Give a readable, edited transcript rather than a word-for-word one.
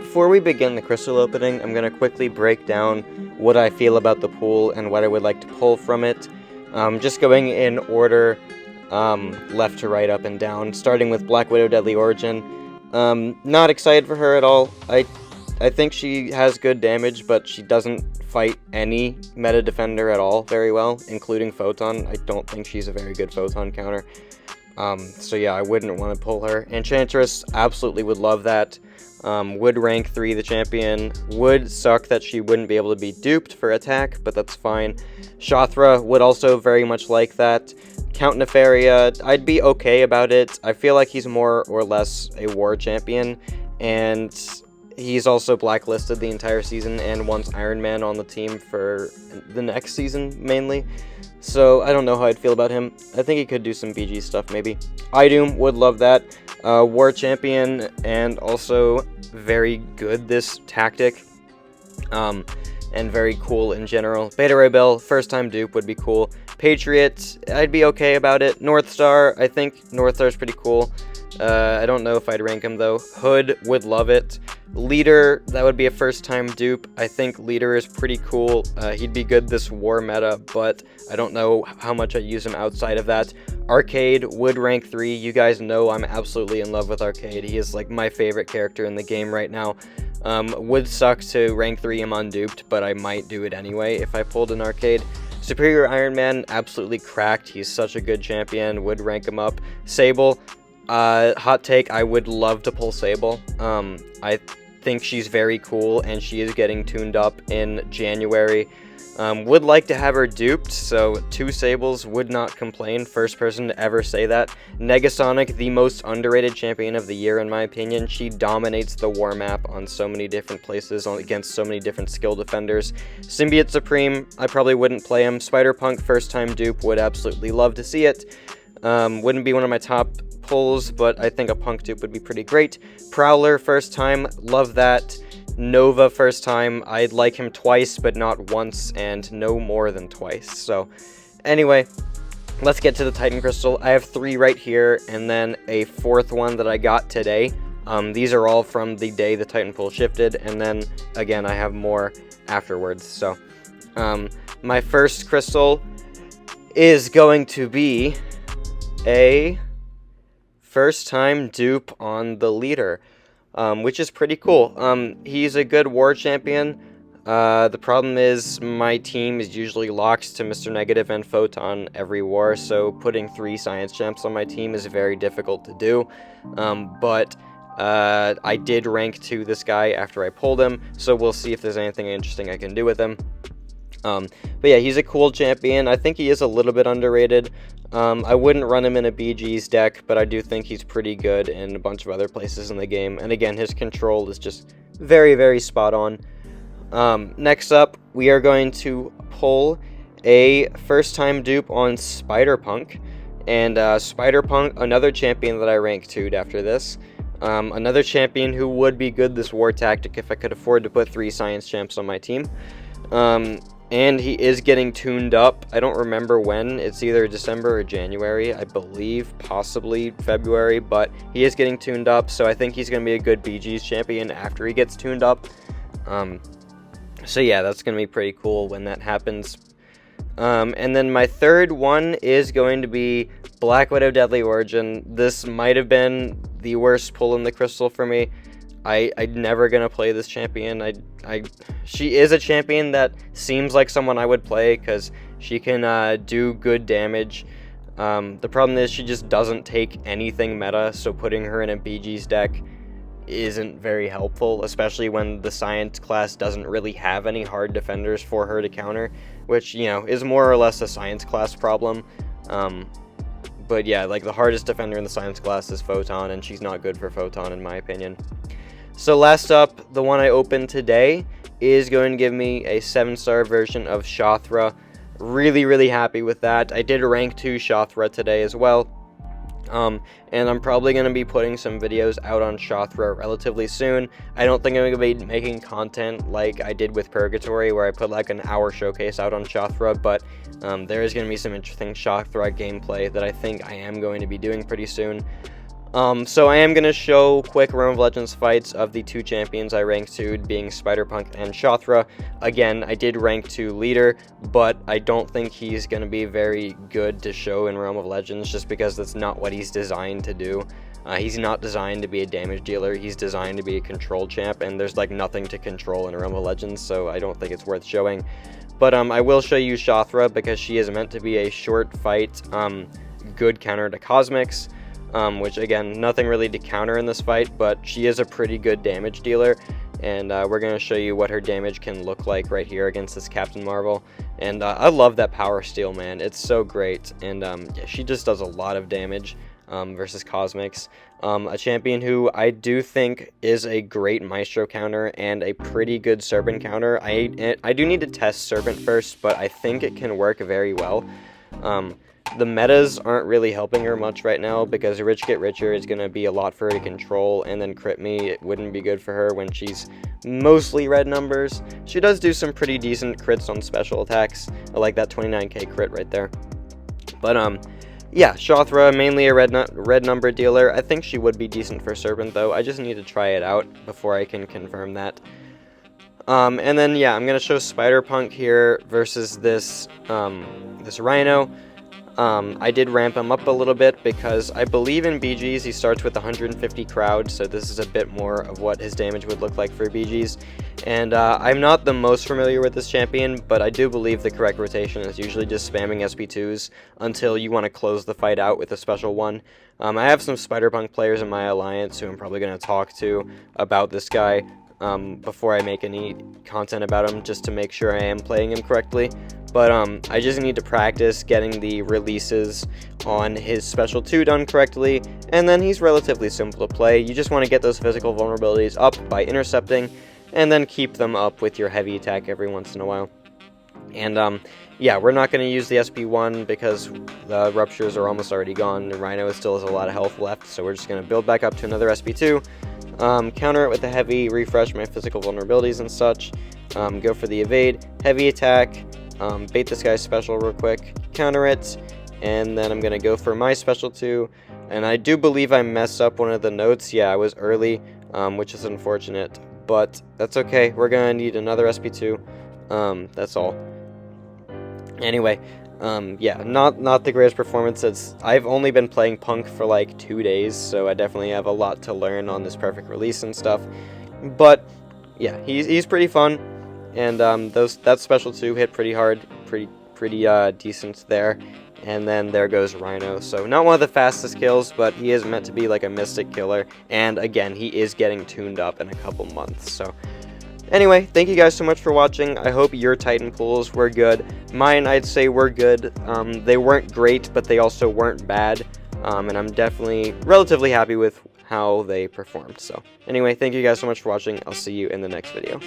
before we begin the crystal opening, I'm going to quickly break down what I feel about the pool and what I would like to pull from it. Just going in order, left to right, up and down, starting with Black Widow Deadly Origin. Not excited for her at all. I think she has good damage, but she doesn't fight any meta defender at all very well, including Photon. I don't think she's a very good Photon counter. So yeah, I wouldn't want to pull her. Enchantress, absolutely would love that. Would rank 3 the champion. Would suck that she wouldn't be able to be duped for attack, but that's fine. Shothra would also very much like that. Count Nefaria, I'd be okay about it. I feel like he's more or less a war champion, and he's also blacklisted the entire season and wants Iron Man on the team for the next season, mainly. So I don't know how I'd feel about him. I think he could do some BG stuff, maybe. Idoom would love that. War champion, and also very good this tactic. And very cool in general. Beta Ray Bill, first time dupe would be cool. Patriot, I'd be okay about it. North Star, I think North Star's pretty cool. I don't know if I'd rank him though. Hood, would love it. Leader, that would be a first time dupe. I think Leader is pretty cool. He'd be good this war meta, but I don't know how much I'd use him outside of that. Arcade would rank 3. You guys know I'm absolutely in love with Arcade. He is like my favorite character in the game right now. Would suck to rank 3 him unduped, but I might do it anyway if I pulled an Arcade. Superior Iron Man, absolutely cracked. He's such a good champion. Would rank him up. Sable, hot take, I would love to pull Sable. I think she's very cool, and she is getting tuned up in January. Would like to have her duped, so 2 Sables, would not complain. First person to ever say that. Negasonic, the most underrated champion of the year in my opinion. She dominates the war map on so many different places, against so many different skill defenders. Symbiote Supreme, I probably wouldn't play him. Spider-Punk, first time dupe, would absolutely love to see it. Wouldn't be one of my top pulls, but I think a Punk dupe would be pretty great. Prowler, first time, love that. Nova, first time, I'd like him twice, but not once, and no more than twice. So, anyway, let's get to the Titan Crystal. I have 3 right here, and then a 4th one that I got today. These are all from the day the Titan pool shifted, and then, again, I have more afterwards. So, my first crystal is going to be a first-time dupe on the Leader. Which is pretty cool. He's a good war champion. The problem is my team is usually locked to Mr. Negative and Photon every war, so putting 3 science champs on my team is very difficult to do. But I did rank 2 this guy after I pulled him, so we'll see if there's anything interesting I can do with him. But yeah, he's a cool champion. I think he is a little bit underrated. I wouldn't run him in a BG's deck, but I do think he's pretty good in a bunch of other places in the game. And again, his control is just very, very spot on. Next up, we are going to pull a first-time dupe on Spider-Punk. And Spider-Punk, another champion that I rank 2'd after this. Another champion who would be good this war tactic if I could afford to put 3 science champs on my team. And he is getting tuned up. I don't remember when. It's either December or January, I believe, possibly February, but he is getting tuned up, so I think he's going to be a good BG's champion after he gets tuned up. So yeah, that's going to be pretty cool when that happens. And then my 3rd one is going to be Black Widow Deadly Origin. This might have been the worst pull in the crystal for me. I'm never going to play this champion. She is a champion that seems like someone I would play because she can do good damage. The problem is she just doesn't take anything meta, so putting her in a BG's deck isn't very helpful, especially when the science class doesn't really have any hard defenders for her to counter, which, you know, is more or less a science class problem. But yeah, like the hardest defender in the science class is Photon, and she's not good for Photon in my opinion. So last up, the one I opened today is going to give me a 7-star version of Shothra. Really, really happy with that. I did rank 2 Shothra today as well. And I'm probably going to be putting some videos out on Shothra relatively soon. I don't think I'm going to be making content like I did with Purgatory, where I put like an hour showcase out on Shothra, but there is going to be some interesting Shothra gameplay that I think I am going to be doing pretty soon. So I am going to show quick Realm of Legends fights of the 2 champions I ranked 2, being Spider-Punk and Shothra. Again, I did rank 2 leader, but I don't think he's going to be very good to show in Realm of Legends, just because that's not what he's designed to do. He's not designed to be a damage dealer, he's designed to be a control champ, and there's like nothing to control in Realm of Legends, so I don't think it's worth showing. But I will show you Shothra, because she is meant to be a short fight, good counter to Cosmics. Which, again, nothing really to counter in this fight, but she is a pretty good damage dealer, and we're going to show you what her damage can look like right here against this Captain Marvel. And I love that power steal, man. It's so great, and yeah, she just does a lot of damage versus Cosmics. A champion who I do think is a great Maestro counter and a pretty good Serpent counter. I do need to test Serpent first, but I think it can work very well. The metas aren't really helping her much right now, because Rich Get Richer is going to be a lot for her to control, and then Crit Me, it wouldn't be good for her when she's mostly red numbers. She does do some pretty decent crits on special attacks. I like that 29k crit right there. But yeah, Shothra, mainly a red number dealer. I think she would be decent for Serpent, though. I just need to try it out before I can confirm that. And then, yeah, I'm going to show Spider-Punk here versus this Rhino. I did ramp him up a little bit, because I believe in BGs he starts with 150 crowd, so this is a bit more of what his damage would look like for BGs. And I'm not the most familiar with this champion, but I do believe the correct rotation is usually just spamming SP2s until you want to close the fight out with a special one. I have some Spider-Punk players in my alliance who I'm probably going to talk to about this guy before I make any content about him, just to make sure I am playing him correctly. But I just need to practice getting the releases on his special 2 done correctly, and then he's relatively simple to play. You just want to get those physical vulnerabilities up by intercepting, and then keep them up with your heavy attack every once in a while. And yeah, we're not going to use the SP1 because the ruptures are almost already gone, and Rhino still has a lot of health left, so we're just going to build back up to another SP2, counter it with the heavy, refresh my physical vulnerabilities and such, go for the evade, heavy attack, bait this guy's special real quick, counter it, and then I'm going to go for my special 2, and I do believe I messed up one of the notes. Yeah, I was early, which is unfortunate, but that's okay. We're going to need another SP2, that's all. Anyway, yeah, not the greatest performance. I've only been playing Punk for like 2 days, so I definitely have a lot to learn on this perfect release and stuff, but yeah, he's pretty fun. And that special 2 hit pretty hard, pretty decent there. And then there goes Rhino. So not one of the fastest kills, but he is meant to be like a mystic killer. And again, he is getting tuned up in a couple months. So anyway, thank you guys so much for watching. I hope your Titan pools were good. Mine, I'd say, were good. They weren't great, but they also weren't bad. And I'm definitely relatively happy with how they performed. So anyway, thank you guys so much for watching. I'll see you in the next video.